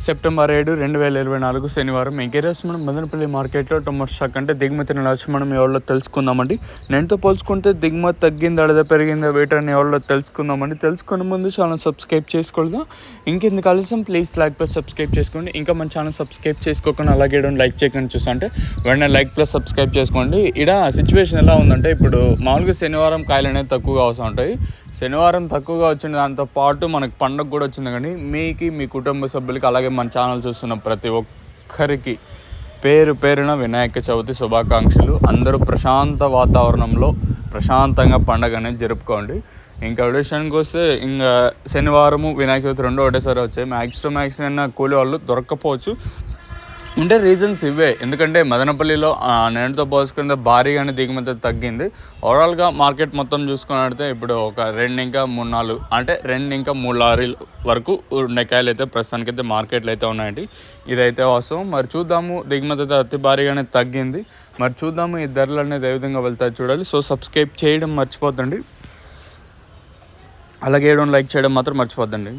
September 7, 2024 శనివారం. ఇంకేరోజు మనం మదనపల్లి మార్కెట్లో టొమాటో స్టాక్ అంటే దిగుమతి వచ్చి మనం ఎవరిలో తెలుసుకుందామండి. నేనుతో పోల్చుకుంటే దిగుమతి తగ్గిందా లేదా పెరిగిందా వెయిట్ అని ఎవరిలో తెలుసుకుందామండి. తెలుసుకునే ముందు ఛానల్ సబ్స్క్రైబ్ చేసుకోలేదా? ఇంకెందుకు ఆలస్యం, ప్లీజ్ లైక్ ప్లస్ సబ్స్క్రైబ్ చేసుకోండి. ఇంకా మన ఛానల్ సబ్స్క్రైబ్ చేసుకోకుండా అలాగే లైక్ చేయకుండా చూస్తుంటే వెంటనే లైక్ ప్లస్ సబ్స్క్రైబ్ చేసుకోండి. ఇక్కడ సిచ్యువేషన్ ఎలా ఉందంటే, ఇప్పుడు మామూలుగా శనివారం కాయలు అనేది తక్కువగా అవసరం ఉంటాయి. శనివారం తక్కువగా వచ్చిన దాంతో పాటు మనకు పండుగ కూడా వచ్చింది. కానీ మీ కుటుంబ సభ్యులకి అలాగే మన ఛానల్ చూస్తున్న ప్రతి ఒక్కరికి పేరున వినాయక చవితి శుభాకాంక్షలు. అందరూ ప్రశాంత వాతావరణంలో ప్రశాంతంగా పండుగ అనేది జరుపుకోండి. ఇంకా విషయానికి వస్తే, ఇంకా శనివారము వినాయక చవితి రెండు ఒకటేసారి వచ్చాయి. మ్యాక్సిమం కూలి వాళ్ళు దొరక్కపోవచ్చు. ఉండే రీజన్స్ ఇవే. ఎందుకంటే మదనపల్లిలో నేనుతో పోల్చుకుంటే భారీగానే దిగుమతి తగ్గింది. ఓవరాల్గా మార్కెట్ మొత్తం చూసుకున్నట్లయితే ఇప్పుడు ఒక 2 ఇంకా 3 లారీల వరకు కాయలు అయితే ప్రస్తుతానికైతే మార్కెట్లో అయితే ఉన్నాయండి. ఇదైతే వాస్తవం. మరి చూద్దాము, దిగుమతి అయితే అతి భారీగానే తగ్గింది. మరి చూద్దాము ఈ ధరలు అనేది ఏ విధంగా వెళ్తాయి చూడాలి. సో సబ్స్క్రైబ్ చేయడం మర్చిపోద్దండి, అలాగే లైక్ చేయడం మాత్రం మర్చిపోద్దండి.